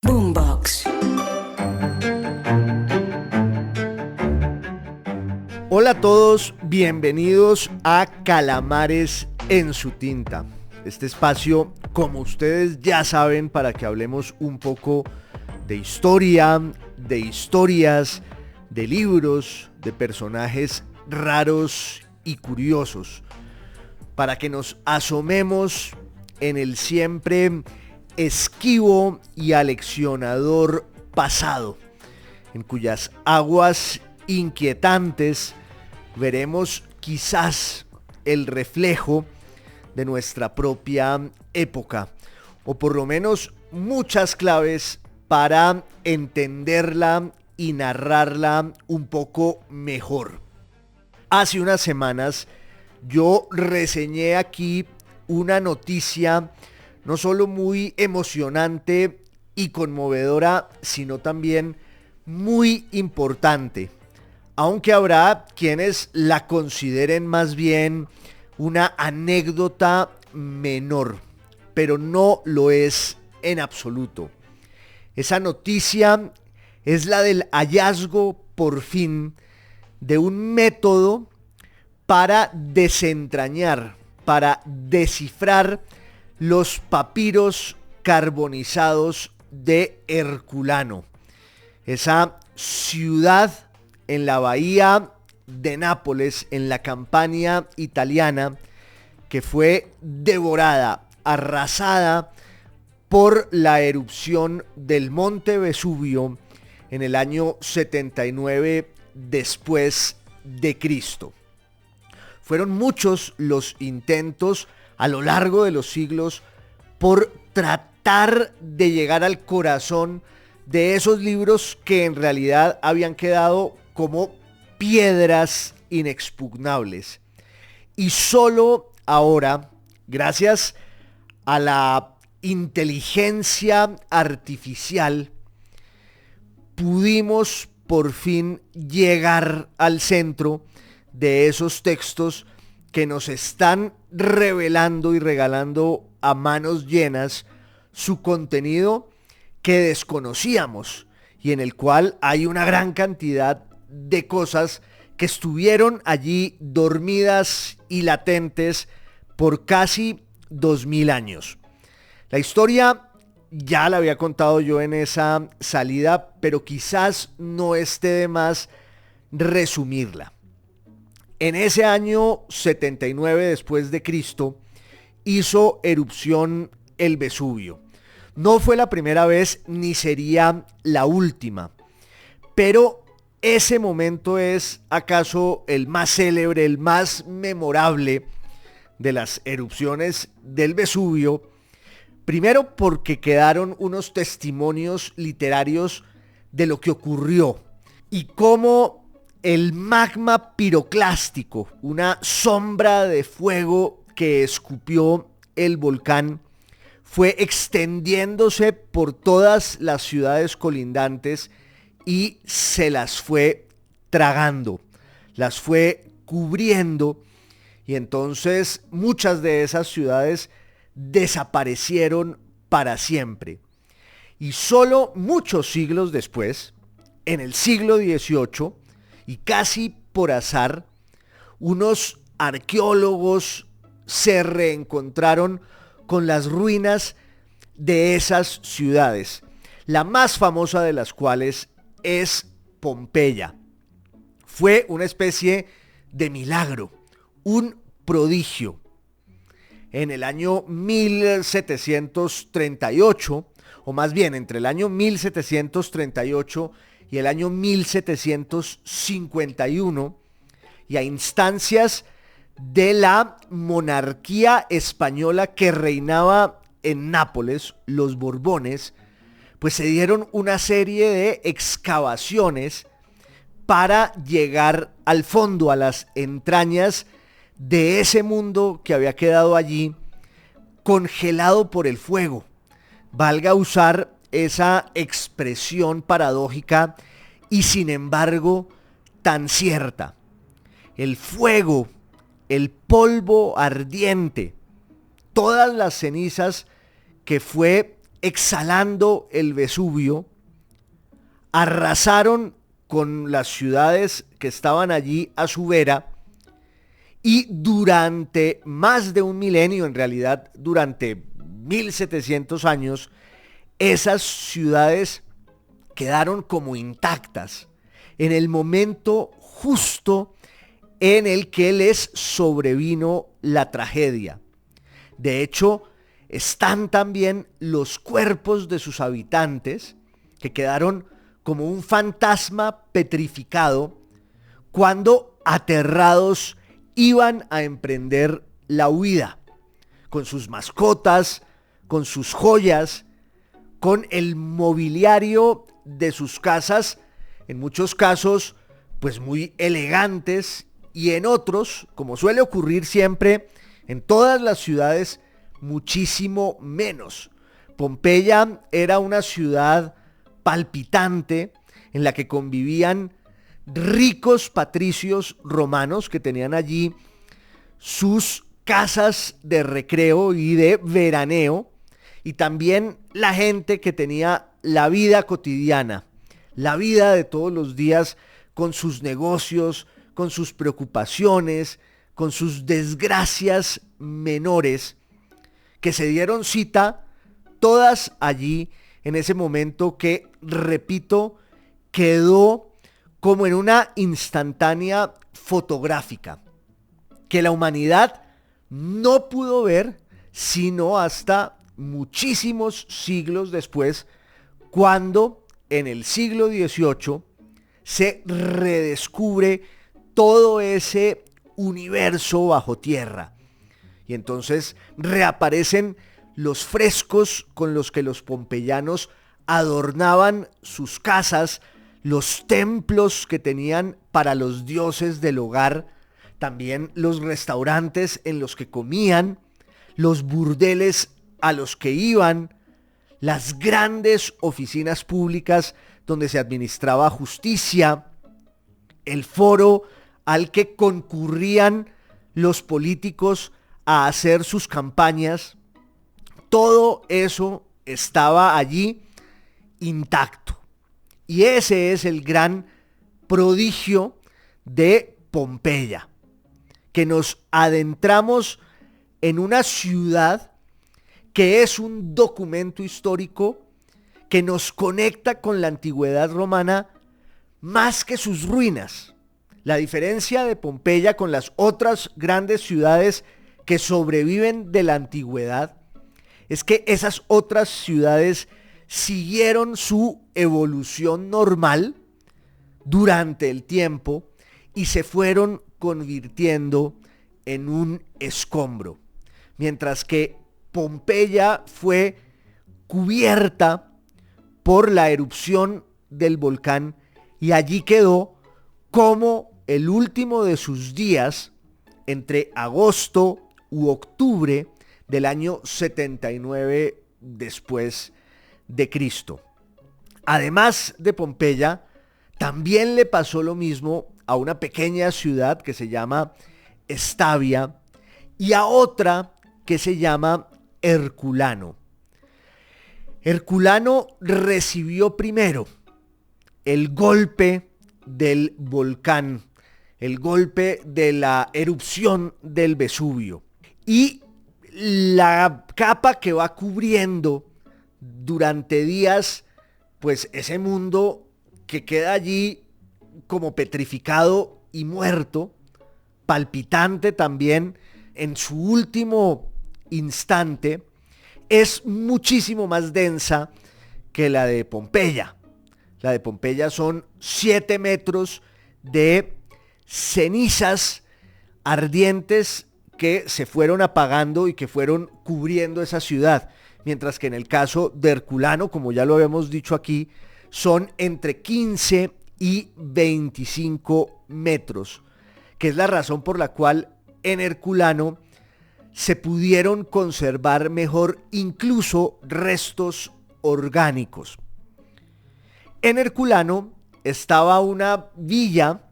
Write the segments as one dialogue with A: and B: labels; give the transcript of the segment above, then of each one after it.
A: Boombox.
B: Hola a todos, bienvenidos a Calamares en su tinta. Este espacio, como ustedes ya saben, para que hablemos un poco de historia, de historias, de libros, de personajes raros y curiosos. Para que nos asomemos en el siempre esquivo y aleccionador pasado, en cuyas aguas inquietantes veremos quizás el reflejo de nuestra propia época, o por lo menos muchas claves para entenderla y narrarla un poco mejor. Hace unas semanas yo reseñé aquí una noticia no solo muy emocionante y conmovedora, sino también muy importante, aunque habrá quienes la consideren más bien una anécdota menor, pero no lo es en absoluto. Esa noticia es la del hallazgo, por fin, de un método para desentrañar, para descifrar los papiros carbonizados de Herculano, esa ciudad en la bahía de Nápoles, en la Campania italiana, que fue devorada, arrasada por la erupción del monte Vesubio en el año 79 después de Cristo. Fueron muchos los intentos a lo largo de los siglos por tratar de llegar al corazón de esos libros que en realidad habían quedado como piedras inexpugnables. Y solo ahora, gracias a la inteligencia artificial, pudimos por fin llegar al centro de esos textos que nos están revelando y regalando a manos llenas su contenido que desconocíamos y en el cual hay una gran cantidad de cosas que estuvieron allí dormidas y latentes por casi 2000 años. La historia ya la había contado yo en esa salida, pero quizás no esté de más resumirla. En ese año 79 después de Cristo hizo erupción el Vesubio. No fue la primera vez ni sería la última, pero ese momento es acaso el más célebre, el más memorable de las erupciones del Vesubio. Primero porque quedaron unos testimonios literarios de lo que ocurrió y cómo el magma piroclástico, una sombra de fuego que escupió el volcán, fue extendiéndose por todas las ciudades colindantes y se las fue tragando, las fue cubriendo, y entonces muchas de esas ciudades desaparecieron para siempre. Y solo muchos siglos después, en el siglo XVIII, y casi por azar, unos arqueólogos se reencontraron con las ruinas de esas ciudades, la más famosa de las cuales es Pompeya. Fue una especie de milagro, un prodigio. En el año 1738, o más bien entre el año 1738 y el año 1751, y a instancias de la monarquía española que reinaba en Nápoles, los Borbones, pues se dieron una serie de excavaciones para llegar al fondo, a las entrañas de ese mundo que había quedado allí congelado por el fuego. Valga usar esa expresión paradójica y sin embargo tan cierta. El fuego, el polvo ardiente, todas las cenizas que fue exhalando el Vesubio, arrasaron con las ciudades que estaban allí a su vera y durante más de un milenio, en realidad durante 1700 años, esas ciudades quedaron como intactas en el momento justo en el que les sobrevino la tragedia. De hecho, están también los cuerpos de sus habitantes que quedaron como un fantasma petrificado cuando aterrados iban a emprender la huida, con sus mascotas, con sus joyas, con el mobiliario de sus casas, en muchos casos pues muy elegantes, y en otros, como suele ocurrir siempre en todas las ciudades, muchísimo menos. Pompeya era una ciudad palpitante en la que convivían ricos patricios romanos que tenían allí sus casas de recreo y de veraneo, y también la gente que tenía la vida cotidiana, la vida de todos los días, con sus negocios, con sus preocupaciones, con sus desgracias menores, que se dieron cita todas allí en ese momento que, repito, quedó como en una instantánea fotográfica, que la humanidad no pudo ver sino hasta muchísimos siglos después, cuando en el siglo XVIII se redescubre todo ese universo bajo tierra. Y entonces reaparecen los frescos con los que los pompeyanos adornaban sus casas, los templos que tenían para los dioses del hogar, también los restaurantes en los que comían, los burdeles a los que iban, las grandes oficinas públicas donde se administraba justicia, el foro al que concurrían los políticos a hacer sus campañas. Todo eso estaba allí intacto. Y ese es el gran prodigio de Pompeya, que nos adentramos en una ciudad que es un documento histórico que nos conecta con la antigüedad romana más que sus ruinas. La diferencia de Pompeya con las otras grandes ciudades que sobreviven de la antigüedad es que esas otras ciudades siguieron su evolución normal durante el tiempo y se fueron convirtiendo en un escombro, mientras que Pompeya fue cubierta por la erupción del volcán y allí quedó como el último de sus días entre agosto u octubre del año 79 después de Cristo. Además de Pompeya, también le pasó lo mismo a una pequeña ciudad que se llama Estavia y a otra que se llama Herculano. Herculano recibió primero el golpe del volcán, el golpe de la erupción del Vesubio, y la capa que va cubriendo durante días, pues ese mundo que queda allí como petrificado y muerto, palpitante también en su último instante, es muchísimo más densa que la de Pompeya. La de Pompeya son 7 metros de cenizas ardientes que se fueron apagando y que fueron cubriendo esa ciudad, mientras que en el caso de Herculano, como ya lo habíamos dicho aquí, son entre 15 y 25 metros, que es la razón por la cual en Herculano se pudieron conservar mejor incluso restos orgánicos. En Herculano estaba una villa,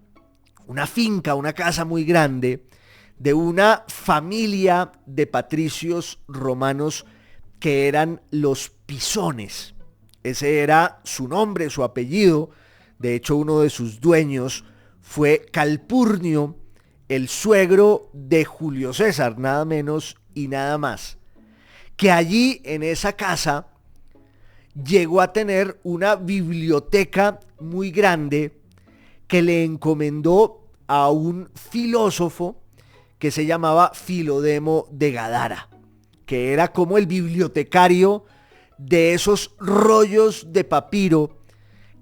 B: una finca, una casa muy grande de una familia de patricios romanos que eran los Pisones. Ese era su nombre, su apellido. De hecho, uno de sus dueños fue Calpurnio, el suegro de Julio César, nada menos y nada más. Que allí, en esa casa, llegó a tener una biblioteca muy grande que le encomendó a un filósofo que se llamaba Filodemo de Gadara, que era como el bibliotecario de esos rollos de papiro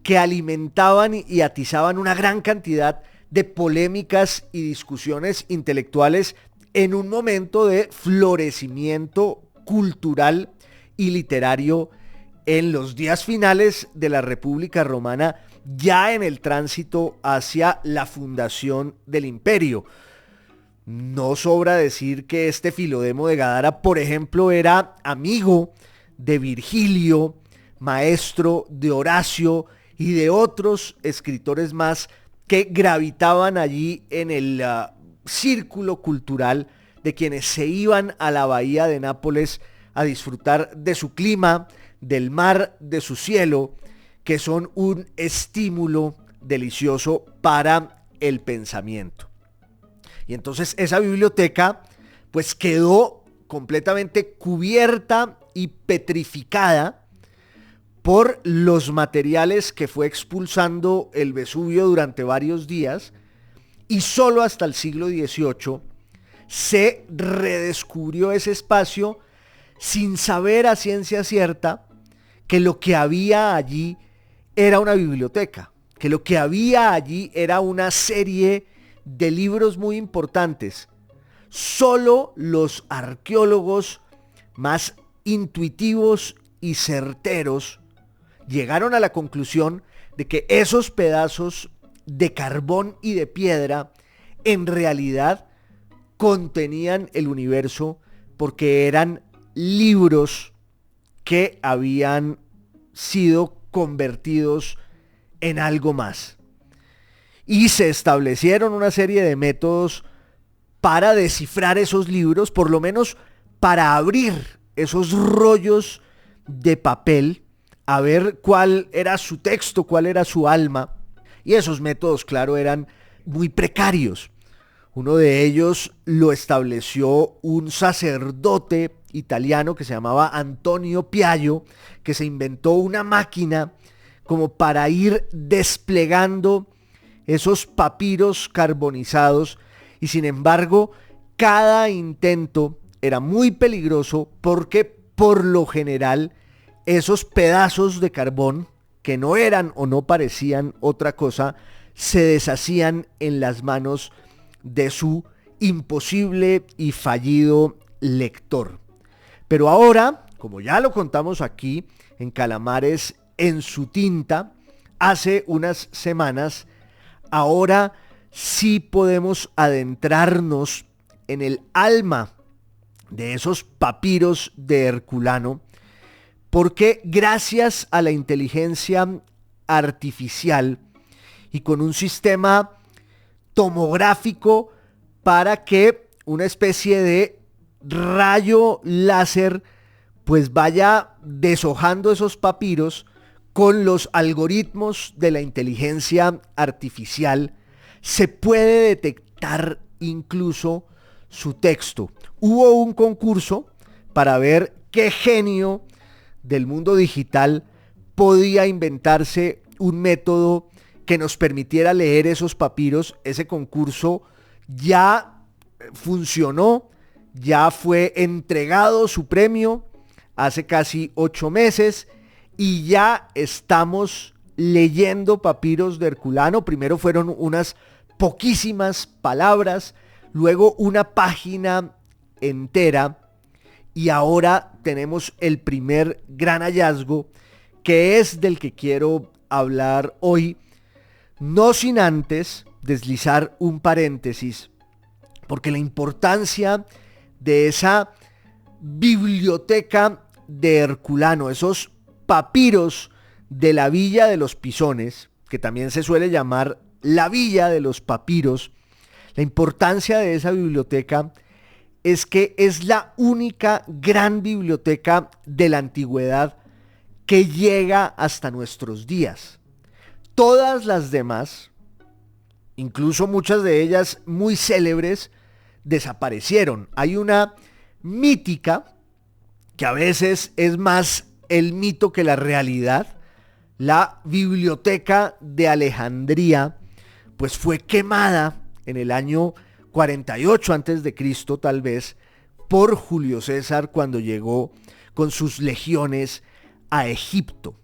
B: que alimentaban y atizaban una gran cantidad de polémicas y discusiones intelectuales en un momento de florecimiento cultural y literario en los días finales de la República Romana, ya en el tránsito hacia la fundación del imperio. No sobra decir que este Filodemo de Gadara, por ejemplo, era amigo de Virgilio, maestro de Horacio y de otros escritores más que gravitaban allí en el círculo cultural de quienes se iban a la bahía de Nápoles a disfrutar de su clima, del mar, de su cielo, que son un estímulo delicioso para el pensamiento. Y entonces esa biblioteca pues quedó completamente cubierta y petrificada por los materiales que fue expulsando el Vesubio durante varios días, y solo hasta el siglo XVIII se redescubrió ese espacio sin saber a ciencia cierta que lo que había allí era una biblioteca, que lo que había allí era una serie de libros muy importantes. Solo los arqueólogos más intuitivos y certeros llegaron a la conclusión de que esos pedazos de carbón y de piedra en realidad contenían el universo, porque eran libros que habían sido convertidos en algo más. Y se establecieron una serie de métodos para descifrar esos libros, por lo menos para abrir esos rollos de papel, a ver cuál era su texto, cuál era su alma. Y esos métodos, claro, eran muy precarios. Uno de ellos lo estableció un sacerdote italiano que se llamaba Antonio Piaggio, que se inventó una máquina como para ir desplegando esos papiros carbonizados, y sin embargo cada intento era muy peligroso porque por lo general esos pedazos de carbón, que no eran o no parecían otra cosa, se deshacían en las manos de su imposible y fallido lector. Pero ahora, como ya lo contamos aquí en Calamares en su tinta, hace unas semanas, ahora sí podemos adentrarnos en el alma de esos papiros de Herculano, porque gracias a la inteligencia artificial y con un sistema tomográfico para que una especie de rayo láser pues vaya deshojando esos papiros, con los algoritmos de la inteligencia artificial se puede detectar incluso su texto. Hubo un concurso para ver qué genio del mundo digital podía inventarse un método que nos permitiera leer esos papiros. Ese concurso ya funcionó, ya fue entregado su premio hace casi 8 meses y ya estamos leyendo papiros de Herculano. Primero fueron unas poquísimas palabras, luego una página entera, y ahora tenemos el primer gran hallazgo, que es del que quiero hablar hoy, no sin antes deslizar un paréntesis, porque la importancia de esa biblioteca de Herculano, esos papiros de la Villa de los Pisones, que también se suele llamar la Villa de los Papiros, la importancia de esa biblioteca es que es la única gran biblioteca de la antigüedad que llega hasta nuestros días. Todas las demás, incluso muchas de ellas muy célebres, desaparecieron. Hay una mítica que a veces es más el mito que la realidad. La Biblioteca de Alejandría pues fue quemada en el año 48 antes de Cristo, tal vez, por Julio César cuando llegó con sus legiones a Egipto.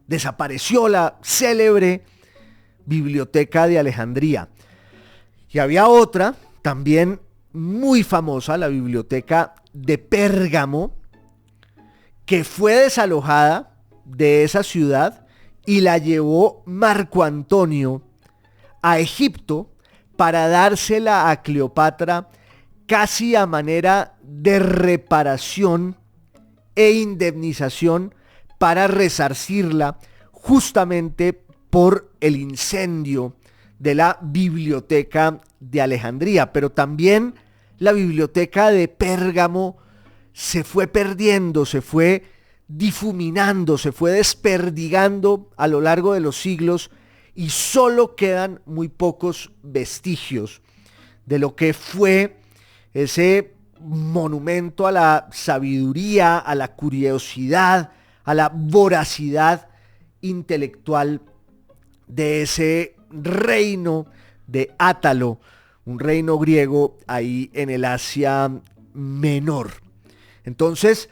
B: Desapareció la célebre Biblioteca de Alejandría. Y había otra, también muy famosa, la Biblioteca de Pérgamo, que fue desalojada de esa ciudad y la llevó Marco Antonio a Egipto para dársela a Cleopatra casi a manera de reparación e indemnización para resarcirla justamente por el incendio de la Biblioteca de Alejandría. Pero también la Biblioteca de Pérgamo se fue perdiendo, se fue difuminando, se fue desperdigando a lo largo de los siglos y solo quedan muy pocos vestigios de lo que fue ese monumento a la sabiduría, a la curiosidad, a la voracidad intelectual de ese reino de Átalo, un reino griego ahí en el Asia Menor. Entonces,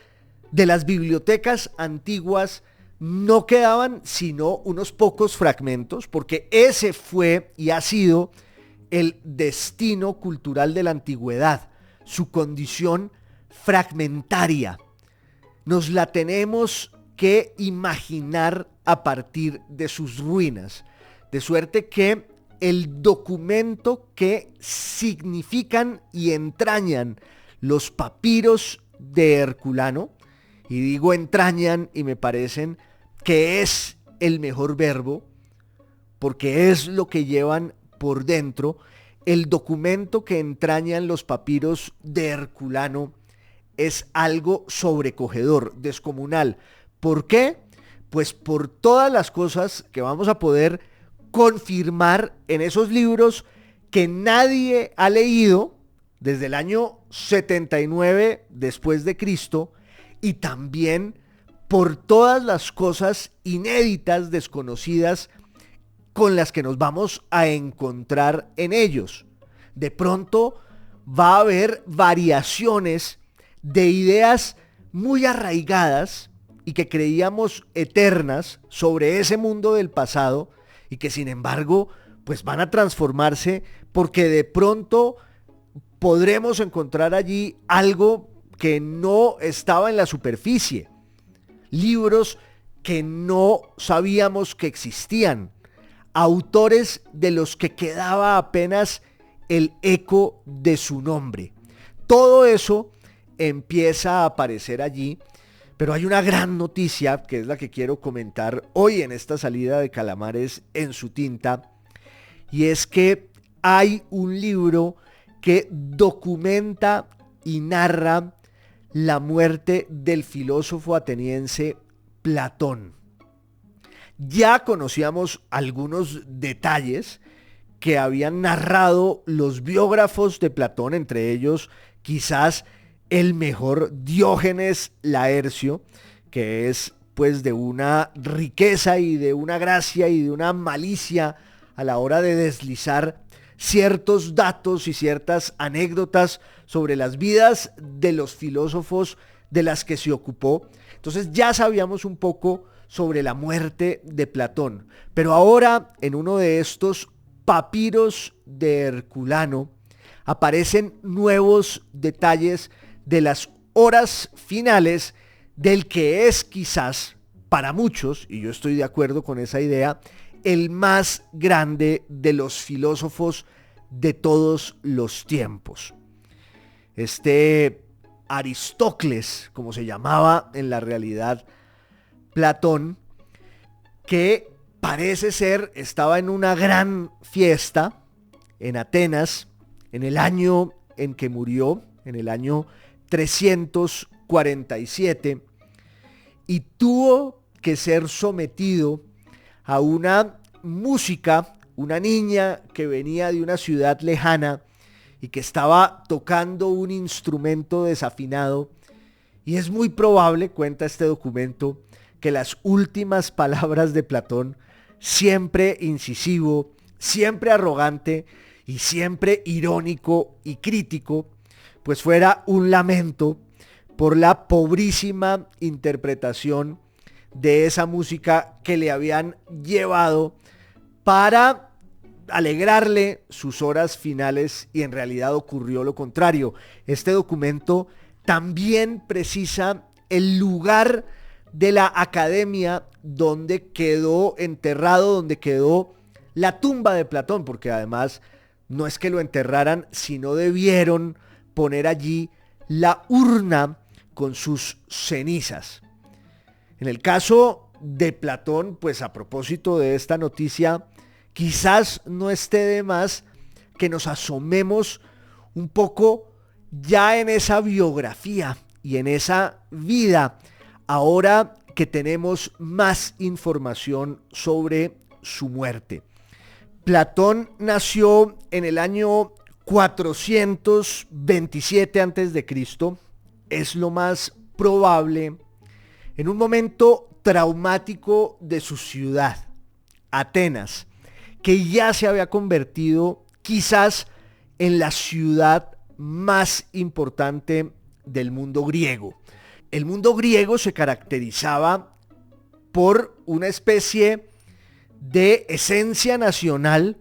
B: de las bibliotecas antiguas no quedaban sino unos pocos fragmentos, porque ese fue y ha sido el destino cultural de la antigüedad, su condición fragmentaria. Nos la tenemos que imaginar a partir de sus ruinas, de suerte que el documento que significan y entrañan los papiros de Herculano, y digo entrañan y me parecen que es el mejor verbo, porque es lo que llevan por dentro, el documento que entrañan los papiros de Herculano es algo sobrecogedor, descomunal. ¿Por qué? Pues por todas las cosas que vamos a poder confirmar en esos libros que nadie ha leído desde el año 79 después de Cristo, y también por todas las cosas inéditas, desconocidas, con las que nos vamos a encontrar en ellos. De pronto va a haber variaciones de ideas muy arraigadas y que creíamos eternas sobre ese mundo del pasado, y que sin embargo pues van a transformarse, porque de pronto podremos encontrar allí algo que no estaba en la superficie, libros que no sabíamos que existían, autores de los que quedaba apenas el eco de su nombre. Todo eso empieza a aparecer allí, pero hay una gran noticia que es la que quiero comentar hoy en esta salida de Calamares en su tinta, y es que hay un libro que documenta y narra la muerte del filósofo ateniense Platón. Ya conocíamos algunos detalles que habían narrado los biógrafos de Platón, entre ellos quizás el mejor, Diógenes Laercio, que es pues de una riqueza y de una gracia y de una malicia a la hora de deslizar ciertos datos y ciertas anécdotas sobre las vidas de los filósofos de las que se ocupó. Entonces ya sabíamos un poco sobre la muerte de Platón, pero ahora en uno de estos papiros de Herculano aparecen nuevos detalles de las horas finales del que es quizás para muchos, y yo estoy de acuerdo con esa idea, el más grande de los filósofos de todos los tiempos. Este Aristócles, como se llamaba en la realidad Platón, que parece ser estaba en una gran fiesta en Atenas en el año en que murió, en el año 347, y tuvo que ser sometido a una música, una niña que venía de una ciudad lejana y que estaba tocando un instrumento desafinado. Y es muy probable, cuenta este documento, que las últimas palabras de Platón, siempre incisivo, siempre arrogante y siempre irónico y crítico, pues fuera un lamento por la pobrísima interpretación de esa música que le habían llevado para alegrarle sus horas finales, y en realidad ocurrió lo contrario. Este documento también precisa el lugar de la academia donde quedó enterrado, donde quedó la tumba de Platón, porque además no es que lo enterraran, sino debieron poner allí la urna con sus cenizas. En el caso de Platón, pues a propósito de esta noticia, quizás no esté de más que nos asomemos un poco ya en esa biografía y en esa vida, ahora que tenemos más información sobre su muerte. Platón nació en el año 427 a.C., es lo más probable, en un momento traumático de su ciudad, Atenas, que ya se había convertido quizás en la ciudad más importante del mundo griego. El mundo griego se caracterizaba por una especie de esencia nacional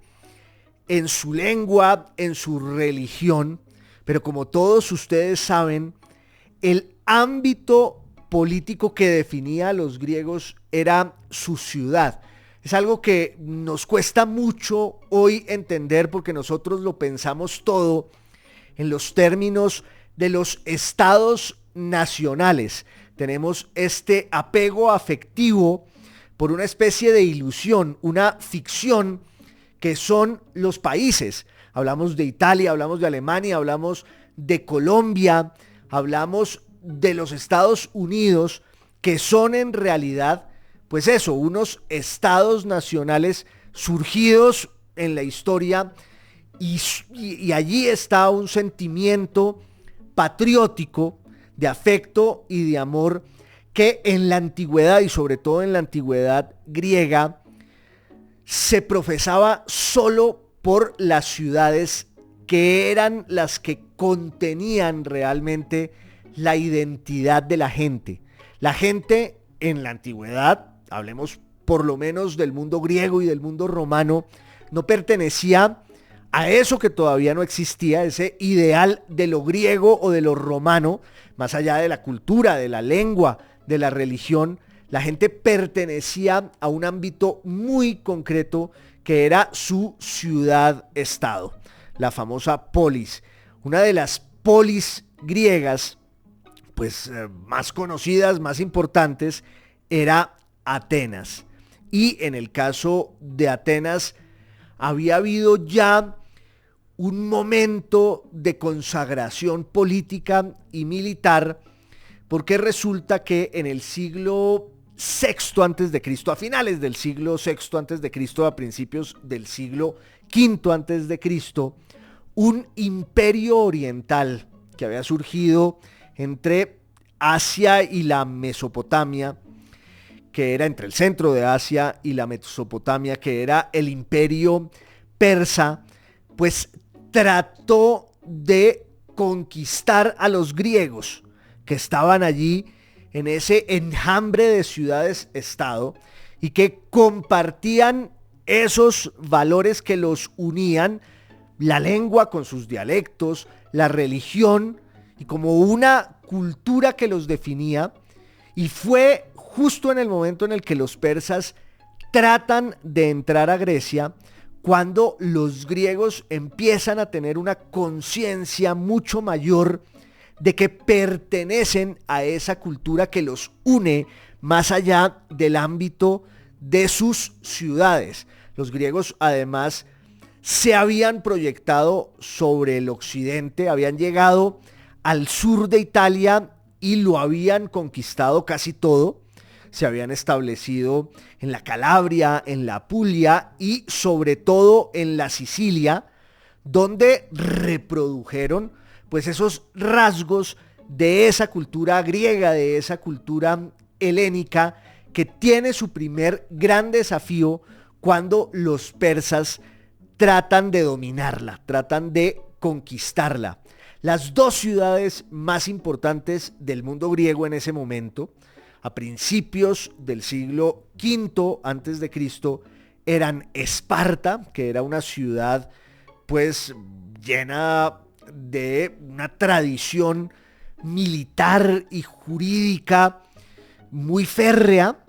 B: en su lengua, en su religión, pero como todos ustedes saben, el ámbito político que definía a los griegos era su ciudad. Es algo que nos cuesta mucho hoy entender porque nosotros lo pensamos todo en los términos de los estados nacionales. Tenemos este apego afectivo por una especie de ilusión, una ficción que son los países. Hablamos de Italia, hablamos de Alemania, hablamos de Colombia, hablamos de los Estados Unidos, que son en realidad, pues eso, unos estados nacionales surgidos en la historia, y allí está un sentimiento patriótico, de afecto y de amor, que en la antigüedad, y sobre todo en la antigüedad griega, se profesaba solo por las ciudades que eran las que contenían realmente la identidad de la gente. La gente en la antigüedad, hablemos por lo menos del mundo griego y del mundo romano, no pertenecía a eso que todavía no existía, ese ideal de lo griego o de lo romano, más allá de la cultura, de la lengua, de la religión. La gente pertenecía a un ámbito muy concreto que era su ciudad-estado, la famosa polis. Una de las polis griegas, pues más conocidas, más importantes, era Atenas. Y en el caso de Atenas había habido ya un momento de consagración política y militar, porque resulta que en el siglo VI antes de Cristo, a finales del siglo VI antes de Cristo, a principios del siglo V antes de Cristo, un imperio oriental que había surgido entre Asia y la Mesopotamia, que era entre el centro de Asia y la Mesopotamia, que era el imperio persa, pues trató de conquistar a los griegos que estaban allí en ese enjambre de ciudades-estado y que compartían esos valores que los unían, la lengua con sus dialectos, la religión y como una cultura que los definía. Y fue justo en el momento en el que los persas tratan de entrar a Grecia cuando los griegos empiezan a tener una conciencia mucho mayor de que pertenecen a esa cultura que los une más allá del ámbito de sus ciudades. Los griegos además se habían proyectado sobre el occidente, habían llegado al sur de Italia y lo habían conquistado casi todo. se habían establecido en la Calabria, en la Apulia y sobre todo en la Sicilia, donde reprodujeron pues esos rasgos de esa cultura griega, de esa cultura helénica, que tiene su primer gran desafío cuando los persas tratan de dominarla, tratan de conquistarla. Las dos ciudades más importantes del mundo griego en ese momento, a principios del siglo V antes de Cristo, eran Esparta, que era una ciudad pues llena de una tradición militar y jurídica muy férrea,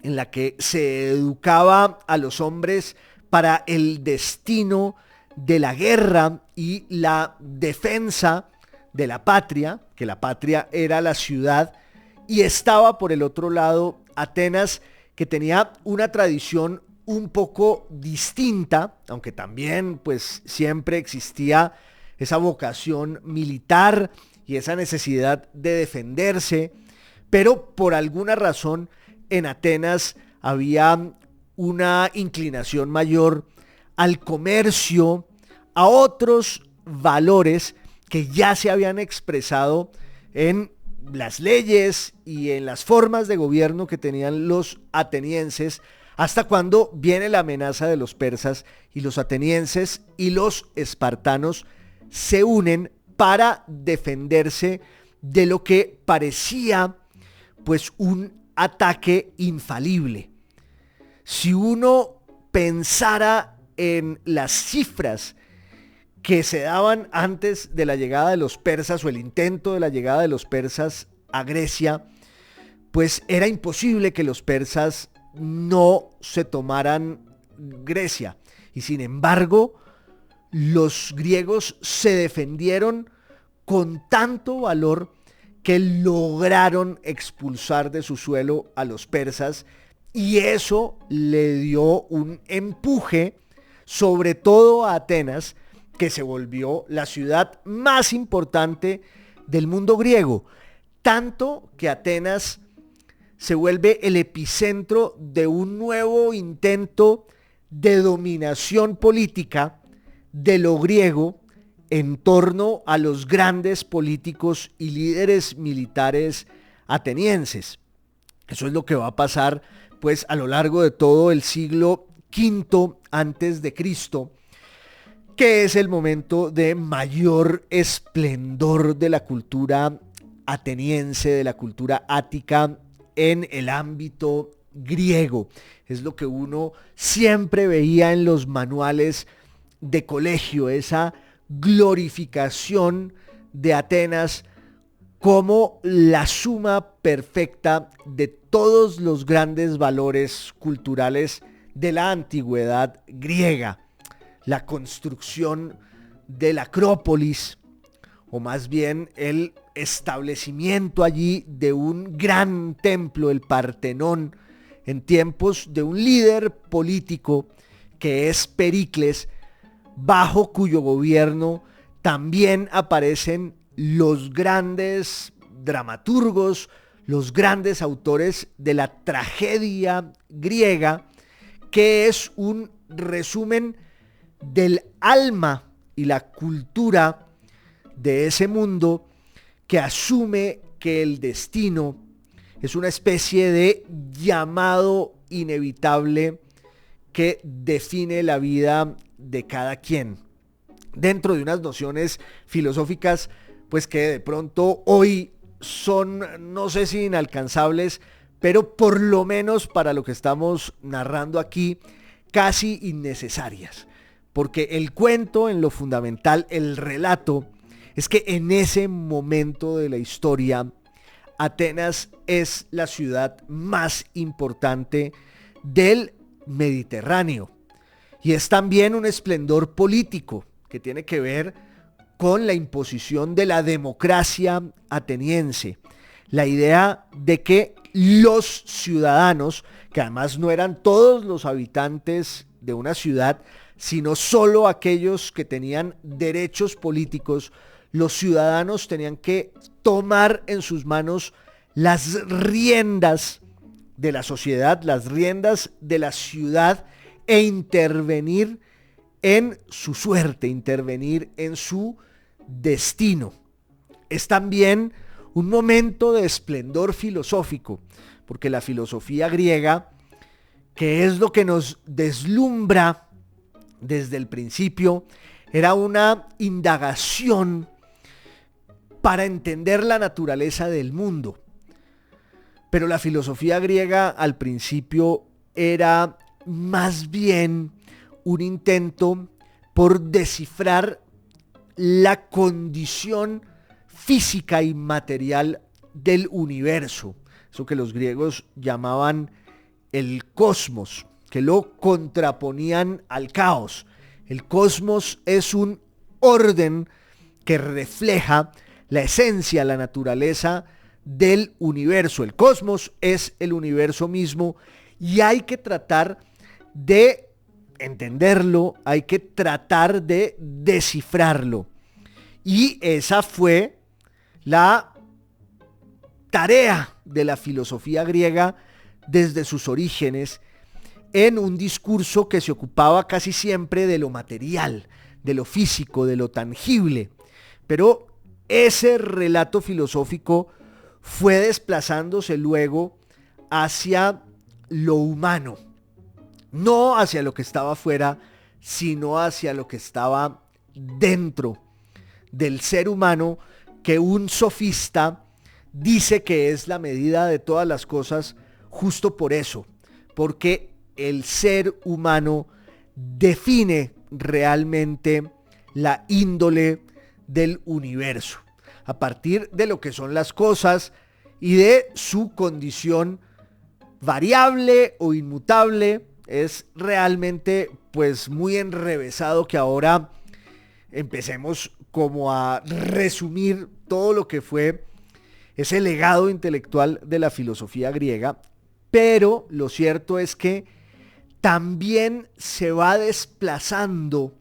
B: en la que se educaba a los hombres para el destino de la guerra y la defensa de la patria, que la patria era la ciudad, y estaba por el otro lado Atenas, que tenía una tradición un poco distinta, aunque también pues siempre existía esa vocación militar y esa necesidad de defenderse, pero por alguna razón en Atenas había una inclinación mayor al comercio, a otros valores que ya se habían expresado en las leyes y en las formas de gobierno que tenían los atenienses, hasta cuando viene la amenaza de los persas y los atenienses y los espartanos se unen para defenderse de lo que parecía pues un ataque infalible. Si uno pensara en las cifras que se daban antes de la llegada de los persas o el intento de la llegada de los persas a Grecia, pues era imposible que los persas no se tomaran Grecia. Y sin embargo, los griegos se defendieron con tanto valor que lograron expulsar de su suelo a los persas, y eso le dio un empuje, sobre todo a Atenas, que se volvió la ciudad más importante del mundo griego. Tanto que Atenas se vuelve el epicentro de un nuevo intento de dominación política de lo griego en torno a los grandes políticos y líderes militares atenienses. Eso es lo que va a pasar pues a lo largo de todo el siglo V antes de Cristo, que es el momento de mayor esplendor de la cultura ateniense, de la cultura ática en el ámbito griego. Es lo que uno siempre veía en los manuales de colegio, esa glorificación de Atenas como la suma perfecta de todos los grandes valores culturales de la antigüedad griega. La construcción de la Acrópolis, o más bien el establecimiento allí de un gran templo, el Partenón, en tiempos de un líder político que es Pericles, bajo cuyo gobierno también aparecen los grandes dramaturgos, los grandes autores de la tragedia griega, que es un resumen del alma y la cultura de ese mundo, que asume que el destino es una especie de llamado inevitable que define la vida de cada quien, dentro de unas nociones filosóficas pues que de pronto hoy son, no sé si inalcanzables, pero por lo menos para lo que estamos narrando aquí, casi innecesarias. Porque el cuento, en lo fundamental, el relato, es que en ese momento de la historia, Atenas es la ciudad más importante del Mediterráneo. Y es también un esplendor político que tiene que ver con la imposición de la democracia ateniense. La idea de que los ciudadanos, que además no eran todos los habitantes de una ciudad, sino solo aquellos que tenían derechos políticos, los ciudadanos tenían que tomar en sus manos las riendas de la sociedad, las riendas de la ciudad e intervenir en su suerte, intervenir en su destino. Es también un momento de esplendor filosófico, porque la filosofía griega, que es lo que nos deslumbra desde el principio, era una indagación para entender la naturaleza del mundo. Pero la filosofía griega al principio era más bien un intento por descifrar la condición física y material del universo, eso que los griegos llamaban el cosmos, que lo contraponían al caos. El cosmos es un orden que refleja la esencia, la naturaleza del universo. El cosmos es el universo mismo y hay que tratar de entenderlo, hay que tratar de descifrarlo. Y esa fue la tarea de la filosofía griega desde sus orígenes, en un discurso que se ocupaba casi siempre de lo material, de lo físico, de lo tangible. Pero ese relato filosófico fue desplazándose luego hacia lo humano, no hacia lo que estaba afuera, sino hacia lo que estaba dentro del ser humano, que un sofista dice que es la medida de todas las cosas, justo por eso, porque el ser humano define realmente la índole del universo, a partir de lo que son las cosas y de su condición variable o inmutable. Es realmente pues muy enrevesado que ahora empecemos como a resumir todo lo que fue ese legado intelectual de la filosofía griega, pero lo cierto es que también se va desplazando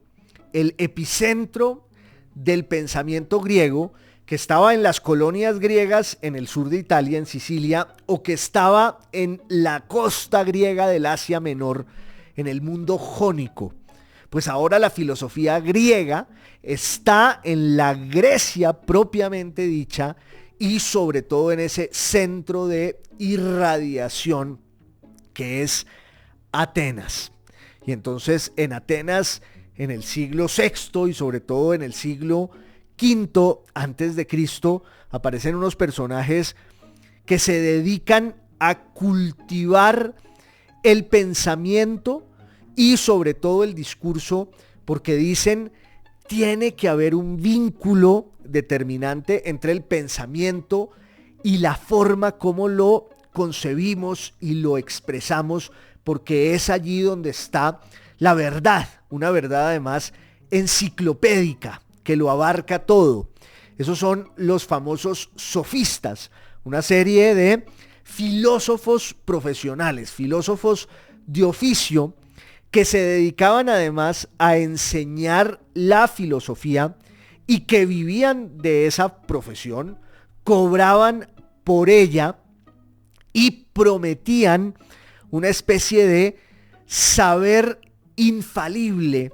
B: el epicentro del pensamiento griego, que estaba en las colonias griegas en el sur de Italia, en Sicilia, o que estaba en la costa griega del Asia Menor, en el mundo jónico. Pues ahora la filosofía griega está en la Grecia propiamente dicha y sobre todo en ese centro de irradiación que es Atenas. Y entonces en Atenas, en el siglo VI y sobre todo en el siglo V antes de Cristo, aparecen unos personajes que se dedican a cultivar el pensamiento y sobre todo el discurso, porque dicen tiene que haber un vínculo determinante entre el pensamiento y la forma como lo concebimos y lo expresamos, porque es allí donde está la verdad, una verdad además enciclopédica que lo abarca todo. Esos son los famosos sofistas, una serie de filósofos profesionales, filósofos de oficio, que se dedicaban además a enseñar la filosofía y que vivían de esa profesión, cobraban por ella y prometían una especie de saber infalible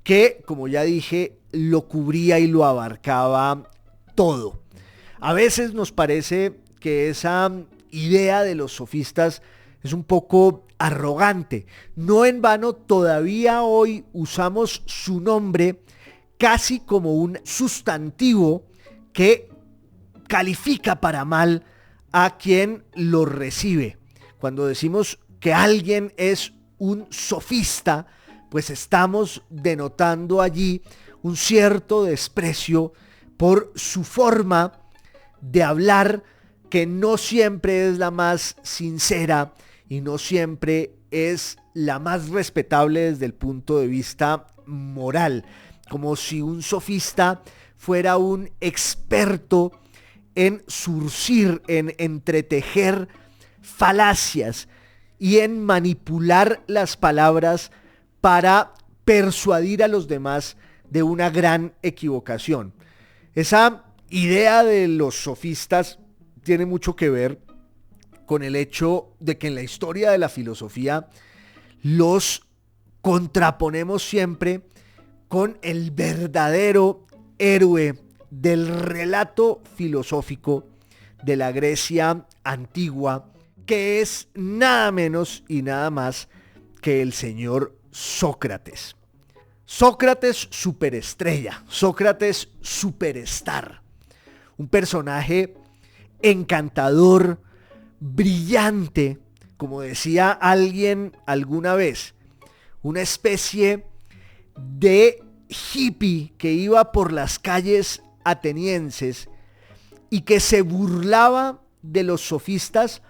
B: que, como ya dije, lo cubría y lo abarcaba todo. A veces nos parece que esa idea de los sofistas es un poco arrogante. No en vano todavía hoy usamos su nombre casi como un sustantivo que califica para mal a quien lo recibe. Cuando decimos que alguien es un sofista, pues estamos denotando allí un cierto desprecio por su forma de hablar, que no siempre es la más sincera y no siempre es la más respetable desde el punto de vista moral, como si un sofista fuera un experto en zurcir, en entretejer falacias y en manipular las palabras para persuadir a los demás de una gran equivocación. Esa idea de los sofistas tiene mucho que ver con el hecho de que en la historia de la filosofía los contraponemos siempre con el verdadero héroe del relato filosófico de la Grecia antigua, que es nada menos y nada más que el señor Sócrates. Sócrates superestrella, Sócrates superstar, un personaje encantador, brillante, como decía alguien alguna vez, una especie de hippie que iba por las calles atenienses y que se burlaba de los sofistas,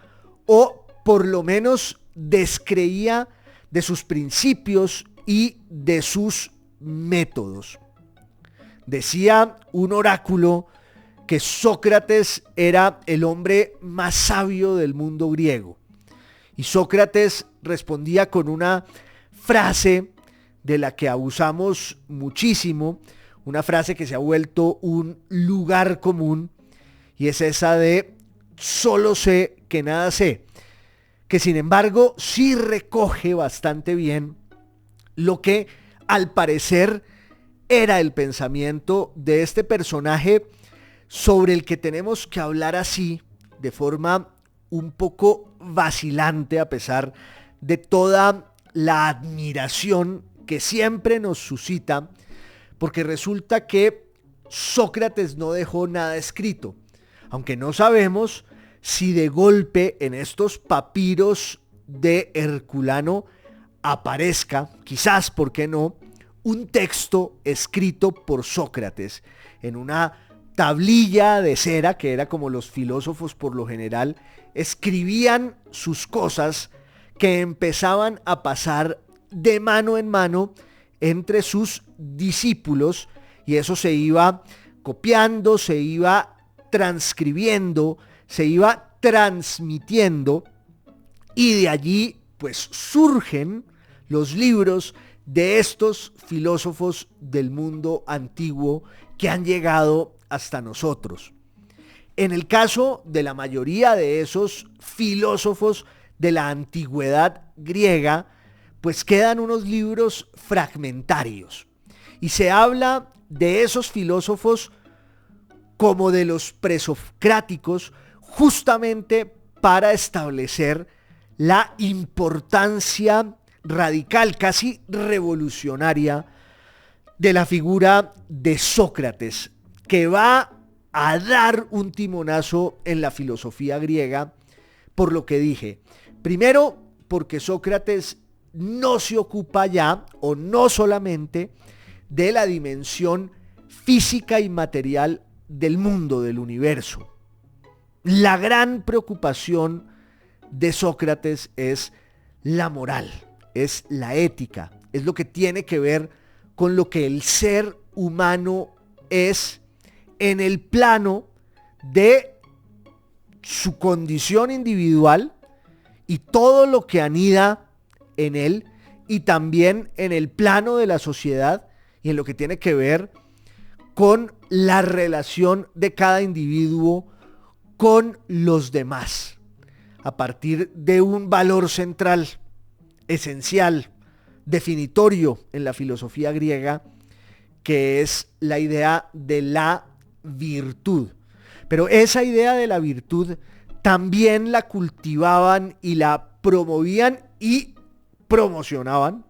B: o por lo menos descreía de sus principios y de sus métodos. Decía un oráculo que Sócrates era el hombre más sabio del mundo griego. Y Sócrates respondía con una frase de la que abusamos muchísimo, una frase que se ha vuelto un lugar común, y es esa de solo sé que nada sé, que sin embargo sí recoge bastante bien lo que al parecer era el pensamiento de este personaje sobre el que tenemos que hablar así, de forma un poco vacilante, a pesar de toda la admiración que siempre nos suscita, porque resulta que Sócrates no dejó nada escrito, aunque no sabemos si de golpe en estos papiros de Herculano aparezca, quizás, ¿por qué no?, un texto escrito por Sócrates en una tablilla de cera, que era como los filósofos por lo general escribían sus cosas, que empezaban a pasar de mano en mano entre sus discípulos, y eso se iba copiando, se iba transcribiendo, se iba transmitiendo, y de allí pues surgen los libros de estos filósofos del mundo antiguo que han llegado hasta nosotros. En el caso de la mayoría de esos filósofos de la antigüedad griega, pues quedan unos libros fragmentarios. Y se habla de esos filósofos como de los presocráticos, justamente para establecer la importancia radical, casi revolucionaria, de la figura de Sócrates, que va a dar un timonazo en la filosofía griega, por lo que dije. Primero, porque Sócrates no se ocupa ya, o no solamente, de la dimensión física y material del mundo, del universo. La gran preocupación de Sócrates es la moral, es la ética, es lo que tiene que ver con lo que el ser humano es en el plano de su condición individual y todo lo que anida en él, y también en el plano de la sociedad y en lo que tiene que ver con la relación de cada individuo con los demás, a partir de un valor central, esencial, definitorio en la filosofía griega, que es la idea de la virtud. Pero esa idea de la virtud también la cultivaban y la promovían y promocionaban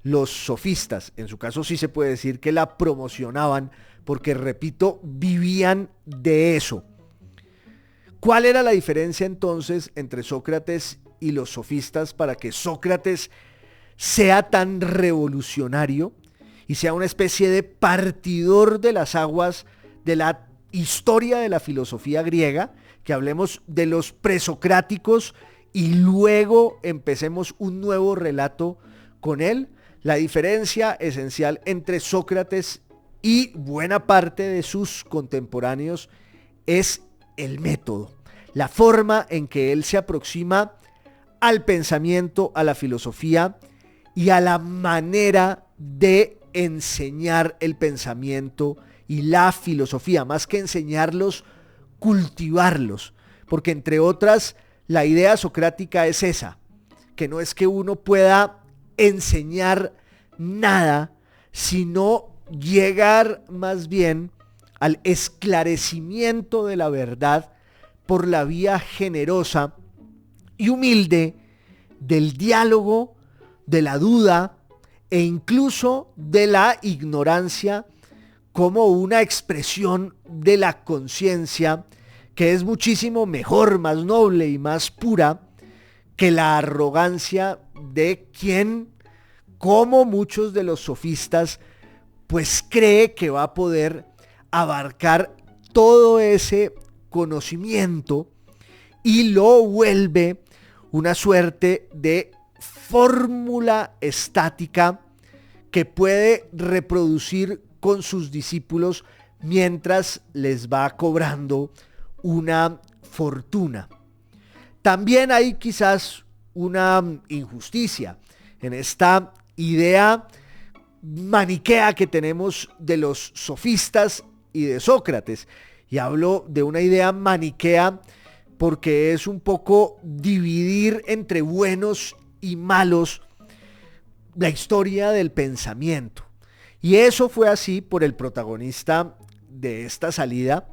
B: los sofistas. En su caso sí se puede decir que la promocionaban, porque, repito, vivían de eso. ¿Cuál era la diferencia entonces entre Sócrates y los sofistas para que Sócrates sea tan revolucionario y sea una especie de partidor de las aguas de la historia de la filosofía griega? Que hablemos de los presocráticos y luego empecemos un nuevo relato con él. La diferencia esencial entre Sócrates y buena parte de sus contemporáneos es el método, la forma en que él se aproxima al pensamiento, a la filosofía y a la manera de enseñar el pensamiento y la filosofía. Más que enseñarlos, cultivarlos, porque entre otras, la idea socrática es esa, que no es que uno pueda enseñar nada, sino llegar más bien al esclarecimiento de la verdad por la vía generosa y humilde del diálogo, de la duda e incluso de la ignorancia como una expresión de la conciencia que es muchísimo mejor, más noble y más pura que la arrogancia de quien, como muchos de los sofistas, pues cree que va a poder abarcar todo ese conocimiento y lo vuelve una suerte de fórmula estática que puede reproducir con sus discípulos mientras les va cobrando una fortuna. También hay quizás una injusticia en esta idea maniquea que tenemos de los sofistas y de Sócrates. Y hablo de una idea maniquea porque es un poco dividir entre buenos y malos la historia del pensamiento. Y eso fue así por el protagonista de esta salida,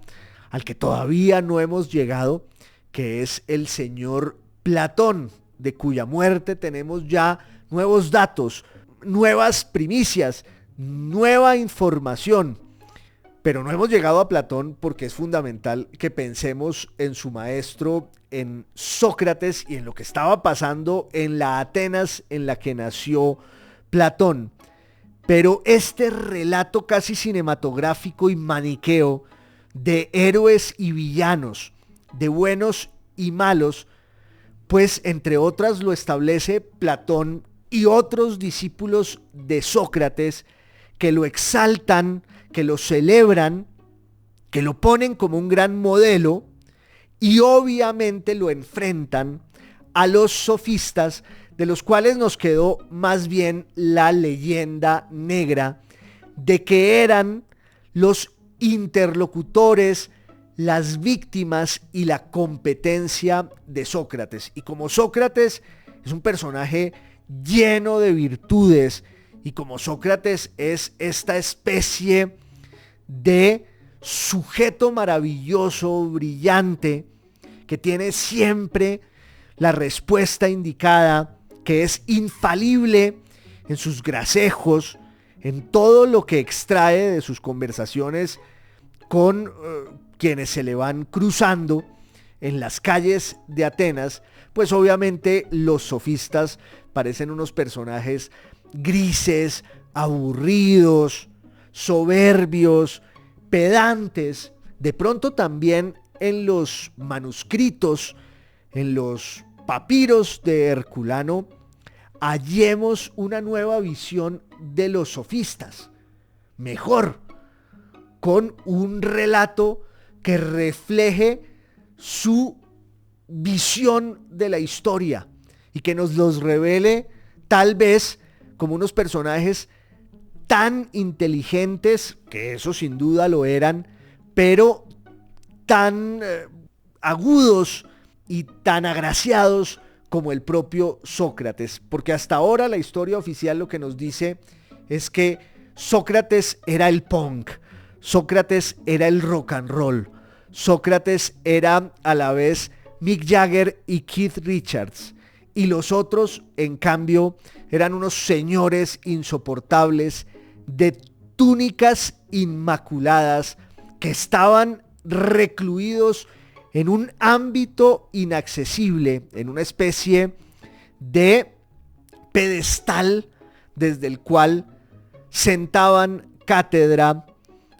B: al que todavía no hemos llegado, que es el señor Platón, de cuya muerte tenemos ya nuevos datos, nuevas primicias, nueva información. Pero no hemos llegado a Platón porque es fundamental que pensemos en su maestro, en Sócrates y en lo que estaba pasando en la Atenas en la que nació Platón. Pero este relato casi cinematográfico y maniqueo de héroes y villanos, de buenos y malos, pues entre otras lo establece Platón y otros discípulos de Sócrates que lo exaltan, que lo celebran, que lo ponen como un gran modelo y obviamente lo enfrentan a los sofistas, de los cuales nos quedó más bien la leyenda negra de que eran los interlocutores, las víctimas y la competencia de Sócrates. Y como Sócrates es un personaje lleno de virtudes, y como Sócrates es esta especie de sujeto maravilloso, brillante, que tiene siempre la respuesta indicada, que es infalible en sus gracejos, en todo lo que extrae de sus conversaciones con quienes se le van cruzando en las calles de Atenas, pues obviamente los sofistas parecen unos personajes grises, aburridos, soberbios, pedantes. De pronto también en los manuscritos, en los papiros de Herculano, hallemos una nueva visión de los sofistas. Mejor, con un relato que refleje su visión de la historia y que nos los revele tal vez como unos personajes tan inteligentes, que eso sin duda lo eran, pero tan agudos y tan agraciados como el propio Sócrates, porque hasta ahora la historia oficial lo que nos dice es que Sócrates era el punk, Sócrates era el rock and roll, Sócrates era a la vez Mick Jagger y Keith Richards, y los otros, en cambio, eran unos señores insoportables de túnicas inmaculadas que estaban recluidos en un ámbito inaccesible, en una especie de pedestal desde el cual sentaban cátedra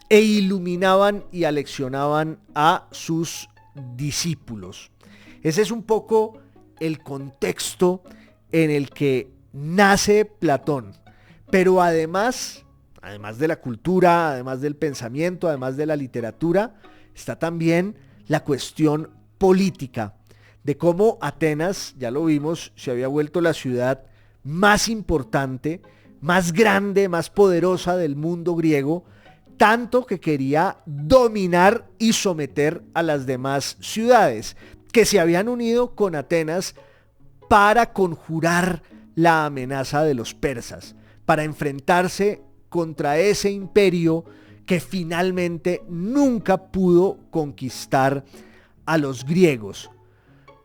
B: e iluminaban y aleccionaban a sus discípulos. Ese es un poco el contexto en el que nace Platón, pero además de la cultura, además del pensamiento, además de la literatura, está también la cuestión política, de cómo Atenas, ya lo vimos, se había vuelto la ciudad más importante, más grande, más poderosa del mundo griego, tanto que quería dominar y someter a las demás ciudades, que se habían unido con Atenas para conjurar la amenaza de los persas, para enfrentarse contra ese imperio que finalmente nunca pudo conquistar a los griegos.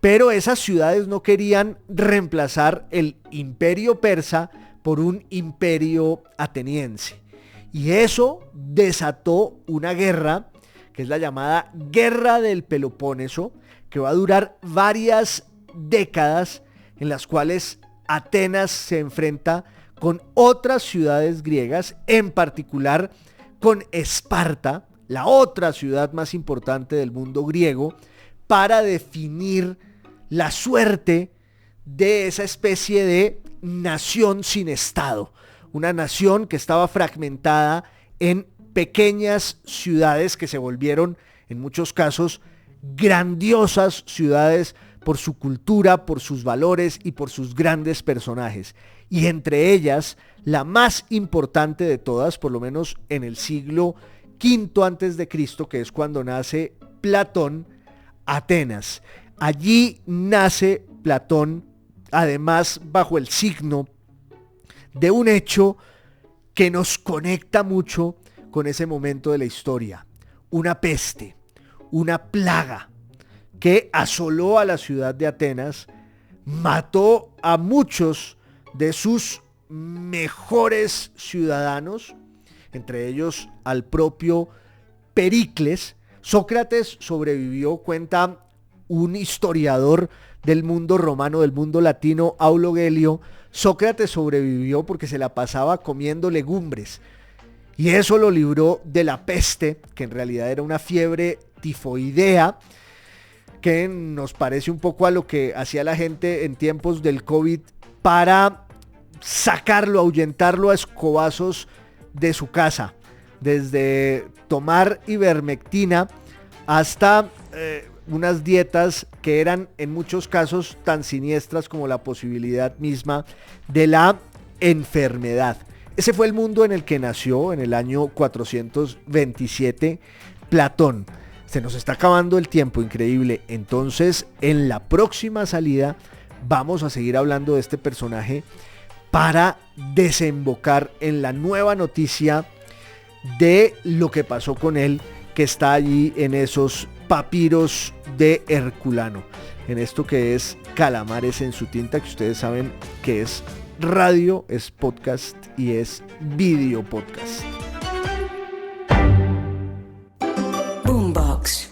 B: Pero esas ciudades no querían reemplazar el imperio persa por un imperio ateniense. Y eso desató una guerra, que es la llamada Guerra del Peloponeso, que va a durar varias décadas, en las cuales Atenas se enfrenta con otras ciudades griegas, en particular con Esparta, la otra ciudad más importante del mundo griego, para definir la suerte de esa especie de nación sin estado, una nación que estaba fragmentada en pequeñas ciudades que se volvieron, en muchos casos, grandiosas ciudades por su cultura, por sus valores y por sus grandes personajes. Y entre ellas, la más importante de todas, por lo menos en el siglo V antes de Cristo, que es cuando nace Platón, Atenas. Allí nace Platón, además bajo el signo de un hecho que nos conecta mucho con ese momento de la historia. Una peste, una plaga que asoló a la ciudad de Atenas, mató a muchos de sus mejores ciudadanos, entre ellos al propio Pericles. Sócrates sobrevivió, cuenta un historiador del mundo romano, del mundo latino, Aulo Gelio. Sócrates sobrevivió porque se la pasaba comiendo legumbres, y eso lo libró de la peste, que en realidad era una fiebre tifoidea, que nos parece un poco a lo que hacía la gente en tiempos del COVID para sacarlo, ahuyentarlo a escobazos de su casa, desde tomar ivermectina hasta unas dietas que eran en muchos casos tan siniestras como la posibilidad misma de la enfermedad. Ese fue el mundo en el que nació en el año 427 Platón. Se nos está acabando el tiempo, increíble. Entonces, en la próxima salida vamos a seguir hablando de este personaje para desembocar en la nueva noticia de lo que pasó con él, que está allí en esos papiros de Herculano, en esto que es Calamares en su tinta, que ustedes saben que es radio, es podcast y es video podcast.
A: Boombox.